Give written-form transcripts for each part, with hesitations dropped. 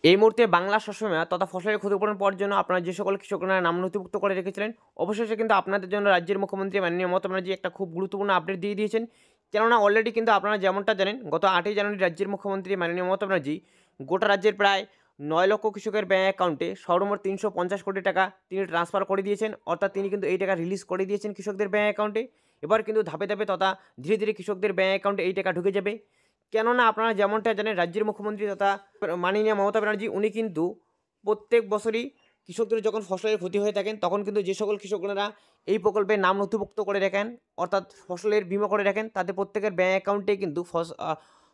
এই মুহূর্তে বাংলা শস্য বীমা তথা ফসলের ক্ষতিপূরণ পাওয়ার জন্য আপনারা যে সকল কৃষকরা নাম নথিভুক্ত করে রেখেছিলেন, অবশেষে কিন্তু আপনাদের জন্য রাজ্যের মুখ্যমন্ত্রী মাননীয় মমতা ব্যানার্জি একটা খুব গুরুত্বপূর্ণ আপডেট দিয়ে দিয়েছেন। কেননা অলরেডি কিন্তু আপনারা যেমনটা জানেন, গত 8ই জানুয়ারি রাজ্যের মুখ্যমন্ত্রী মাননীয় মমতা ব্যানার্জি গোটা রাজ্যের প্রায় 9 লক্ষ কৃষকের ব্যাঙ্ক অ্যাকাউন্টে সর্বমোট 350 কোটি টাকা তিনি ট্রান্সফার করে দিয়েছেন। অর্থাৎ তিনি কিন্তু এই টাকা রিলিজ করে দিয়েছেন কৃষকদের ব্যাঙ্ক অ্যাকাউন্টে। এবার কিন্তু ধাপে ধাপে তথা ধীরে ধীরে কৃষকদের ব্যাঙ্ক অ্যাকাউন্টে এই টাকা ঢুকে যাবে। কেননা আপনারা যেমনটা জানেন, রাজ্যের মুখ্যমন্ত্রী তথা মাননীয় মমতা ব্যানার্জি উনি কিন্তু প্রত্যেক বছরই কৃষকদের যখন ফসলের ক্ষতি হয়ে থাকেন, তখন কিন্তু যে সকল কৃষকরা এই প্রকল্পে নাম নথিভুক্ত করে রাখেন, অর্থাৎ ফসলের বীমা করে রাখেন, তাদের প্রত্যেকের ব্যাঙ্ক অ্যাকাউন্টে কিন্তু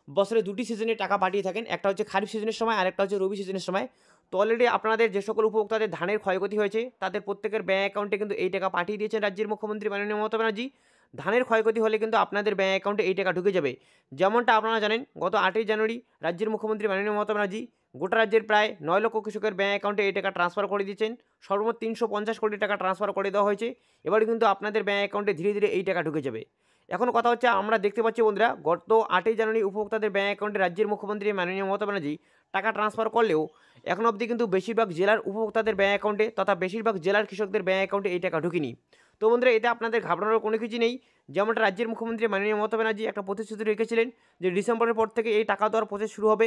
বছরে দুটি সিজনে টাকা পাঠিয়ে থাকেন। একটা হচ্ছে খারিফ সিজনের সময়, আর একটা হচ্ছে রবি সিজনের সময়। তো অলরেডি আপনাদের যে সকল উপভোক্তাদের ধানের ক্ষয়ক্ষতি হয়েছে, তাদের প্রত্যেকের ব্যাঙ্ক অ্যাকাউন্টে কিন্তু এই টাকা পাঠিয়ে দিয়েছেন রাজ্যের মুখ্যমন্ত্রী মাননীয় মমতা ব্যানার্জি। ধানের ক্ষয়ক্ষতি হলে কিন্তু আপনাদের ব্যাঙ্ক অ্যাকাউন্টে এই টাকা ঢুকে যাবে। যেমনটা আপনারা জানেন, গত 8ই জানুয়ারি রাজ্যের মুখ্যমন্ত্রী মাননীয় মমতা ব্যানার্জি গোটা রাজ্যের প্রায় 9 লক্ষ কৃষকের ব্যাঙ্ক অ্যাকাউন্টে এই টাকা ট্রান্সফার করে দিয়েছেন। সর্বমোট 350 কোটি টাকা ট্রান্সফার করে দেওয়া হয়েছে। এবার কিন্তু আপনাদের ব্যাঙ্ক অ্যাকাউন্টে ধীরে ধীরে এই টাকা ঢুকে যাবে। এখন কথা হচ্ছে, আমরা দেখতে পাচ্ছি বন্ধুরা, গত 8ই জানুয়ারি উপভোক্তাদের ব্যাঙ্ক অ্যাকাউন্টে রাজ্যের মুখ্যমন্ত্রী মাননীয় মমতা ব্যানার্জি টাকা ট্রান্সফার করলেও এখন অবধি কিন্তু বেশিরভাগ জেলার উপভোক্তাদের ব্যাঙ্ক অ্যাকাউন্টে তথা বেশিরভাগ জেলার কৃষকদের ব্যাঙ্ক অ্যাকাউন্টে এই টাকা ঢুকেনি। তো বন্ধুরা, এতে আপনাদের ঘাবড়ানোর কোনো কিছু নেই। যেমনটা রাজ্যের মুখ্যমন্ত্রী মাননীয় মমতা ব্যানার্জি একটা প্রতিশ্রুতি রেখেছিলেন যে ডিসেম্বরের পর থেকে এই টাকা দেওয়ার প্রসেস শুরু হবে,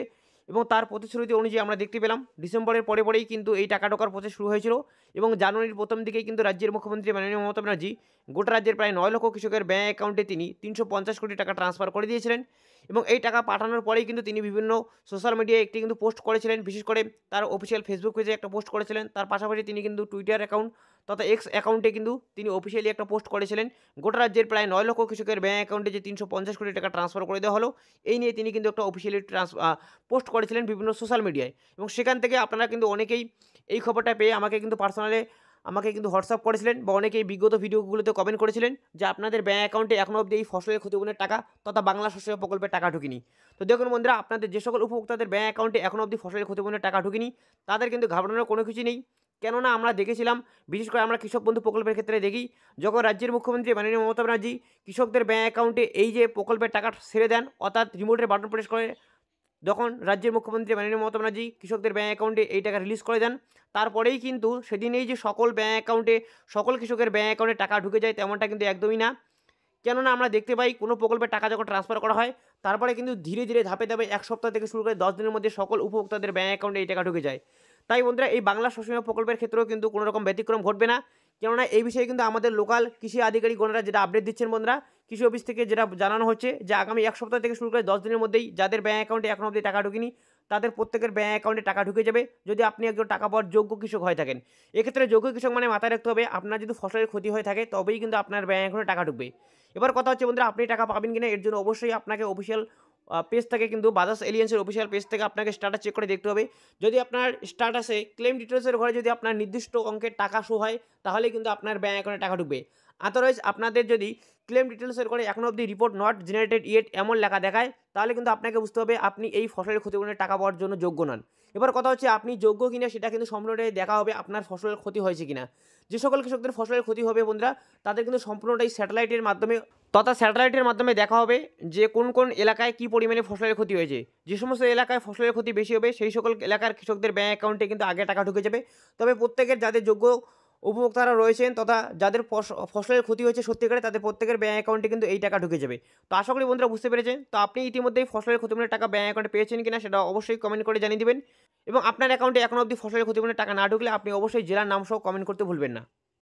এবং তার প্রতিশ্রুতি অনুযায়ী আমরা দেখতে পেলাম ডিসেম্বরের পরেই কিন্তু এই টাকা ঢোকার প্রসেস শুরু হয়েছিল। এবং জানুয়ারির প্রথম দিকেই কিন্তু রাজ্যের মুখ্যমন্ত্রী মাননীয় মমতা ব্যানার্জি গোটা রাজ্যের প্রায় 9 লক্ষ কৃষকের ব্যাঙ্ক অ্যাকাউন্টে তিনি 350 কোটি টাকা ট্রান্সফার করে দিয়েছিলেন। এবং এই টাকা পাঠানোর পরেই কিন্তু তিনি বিভিন্ন সোশ্যাল মিডিয়ায় একটি কিন্তু পোস্ট করেছিলেন, বিশেষ করে তার অফিসিয়াল ফেসবুক পেজে একটা পোস্ট করেছিলেন। তার পাশাপাশি তিনি কিন্তু টুইটার অ্যাকাউন্ট তথা এক্স অ্যাকাউন্টে কিন্তু তিনি অফিসিয়ালি একটা পোস্ট করেছিলেন। গোটা রাজ্যের প্রায় 9 লক্ষ কৃষকের ব্যাঙ্ক অ্যাকাউন্টে যে 350 কোটি টাকা ট্রান্সফার করে দেওয়া হলো, এই নিয়ে তিনি কিন্তু একটা অফিসিয়ালি পোস্ট করেছিলেন বিভিন্ন সোশ্যাল মিডিয়ায়। এবং সেখান থেকে আপনারা কিন্তু অনেকেই এই খবরটা পেয়ে আমাকে কিন্তু পার্সোনালি হোয়াটসঅ্যাপ করেছিলেন, বা অনেকেই বিগত ভিডিওগুলোতে কমেন্ট করেছিলেন যে আপনাদের ব্যাঙ্ক অ্যাকাউন্টে এখনও অবধি এই ফসলের ক্ষতিপূরণের টাকা তথা বাংলা শস্য প্রকল্পের টাকা ঢুকেনি। তো দেখুন বন্ধুরা, আপনাদের যে সকল উপভোক্তাদের ব্যাঙ্ক অ্যাকাউন্টে এখনও অবধি ফসলের ক্ষতিপূরণের টাকা ঢুকেনি, তাদের কিন্তু ঘাবড়ানোর কোনো কিছু নেই। কেননা আমরা দেখেছিলাম, বিশেষ করে আমরা কৃষক বন্ধু প্রকল্পের ক্ষেত্রে দেখি, যখন রাজ্যের মুখ্যমন্ত্রী মাননীয় মমতা ব্যানার্জি কৃষকদের ব্যাঙ্ক অ্যাকাউন্টে এই যে প্রকল্পের টাকা ছেড়ে দেন, অর্থাৎ রিমোটের বাটন প্রেস করে যখন রাজ্যের মুখ্যমন্ত্রী মাননীয় মমতা ব্যানার্জি কৃষকদের ব্যাঙ্ক অ্যাকাউন্টে এই টাকা রিলিজ করে দেন, তারপরেই কিন্তু সেদিনেই যে সকল ব্যাঙ্ক অ্যাকাউন্টে সকল কৃষকের ব্যাঙ্ক অ্যাকাউন্টে টাকা ঢুকে যায় তেমনটা কিন্তু একদমই না। কেননা আমরা দেখতে পাই, কোনো প্রকল্পের টাকা যখন ট্রান্সফার করা হয়, তারপরে কিন্তু ধীরে ধীরে ধাপে ধাপে 1 সপ্তাহ থেকে শুরু করে 10 দিনের মধ্যে সকল উপভোক্তাদের ব্যাঙ্ক অ্যাকাউন্টে এই টাকা ঢুকে যায়। তাই বন্ধুরা, এই বাংলা শস্য বীমা প্রকল্পের ক্ষেত্রেও কিন্তু কোনো রকম ব্যতিক্রম ঘটবে না। কেননা এই বিষয়ে কিন্তু আমাদের লোকাল কৃষি আধিকারিকগণরা যেটা আপডেট দিচ্ছেন বন্ধুরা, কৃষি অফিস থেকে যেটা জানানো হচ্ছে যে আগামী 1 সপ্তাহ থেকে শুরু করে 10 দিনের মধ্যেই যাদের ব্যাঙ্ক অ্যাকাউন্টে এখনও অবধি টাকা ঢুকেনি, তাদের প্রত্যেকের ব্যাঙ্ক অ্যাকাউন্টে টাকা ঢুকে যাবে, যদি আপনি একজন টাকা পাওয়ার যোগ্য কৃষক হয়ে থাকেন। এক্ষেত্রে যোগ্য কৃষক মানে মাথায় রাখতে হবে, আপনার যদি ফসলের ক্ষতি হয়ে থাকে তবেই কিন্তু আপনার ব্যাঙ্ক অ্যাকাউন্টে টাকা ঢুকবে। এবার কথা হচ্ছে বন্ধুরা, আপনি টাকা পাবেন কিনা, এর জন্য অবশ্যই আপনাকে অফিসিয়াল পেজ থেকে কিন্তু বাজাজ এলিয়েন্সের অফিসিয়াল পেজ থেকে আপনাকে স্ট্যাটাস চেক করে দেখতে হবে। যদি আপনার স্ট্যাটাসে ক্লেম ডিটেলসের ঘরে যদি আপনার নির্দিষ্ট অঙ্কের টাকা শো হয়, তাহলে কিন্তু আপনার ব্যাঙ্ক অ্যাকাউন্টে টাকা ঢুকবে। আদারওয়াইজ আপনাদের যদি ক্লেম ডিটেলসের ঘরে এখনও অবধি রিপোর্ট নট জেনারেটেড ইয়েট এমন লেখা দেখায়, তাহলে কিন্তু আপনাকে বুঝতে হবে আপনি এই ফসলের ক্ষতিপূরণের টাকা পাওয়ার জন্য যোগ্য নন। এবার কথা হচ্ছে, আপনি যোগ্য কিনা সেটা কিন্তু সম্পূর্ণটাই দেখা হবে আপনার ফসলের ক্ষতি হয়েছে কিনা। যে সকল কৃষকদের ফসলের ক্ষতি হবে বন্ধুরা, তাদের কিন্তু সম্পূর্ণটাই স্যাটেলাইটের মাধ্যমে দেখা হবে যে কোন কোন এলাকায় কী পরিমাণে ফসলের ক্ষতি হয়েছে। যে সমস্ত এলাকায় ফসলের ক্ষতি বেশি হবে, সেই সকল এলাকার কৃষকদের ব্যাঙ্ক অ্যাকাউন্টে কিন্তু আগে টাকা ঢুকে যাবে। তবে প্রত্যেকের যাদের যোগ্য উপভোক্তারা রয়েছেন তথা যাদের ফসলের ক্ষতি হয়েছে সত্যিকারে, তাদের প্রত্যেকের ব্যাঙ্ক অ্যাকাউন্টে কিন্তু এই টাকা ঢুকে যাবে। তো আশা করি বন্ধুরা বুঝতে পেরেছেন। তো আপনি ইতিমধ্যেই ফসলের ক্ষতিপূরণের টাকা ব্যাঙ্ক অ্যাকাউন্টে পেয়েছেন কিনা সেটা অবশ্যই কমেন্ট করে জানিয়ে দেবেন। এবং আপনার অ্যাকাউন্টে এখনও অবধি ফসলের ক্ষতিপূরণের টাকা না ঢুকলে আপনি অবশ্যই জেলার নাম সহ কমেন্ট করতে ভুলবেন না।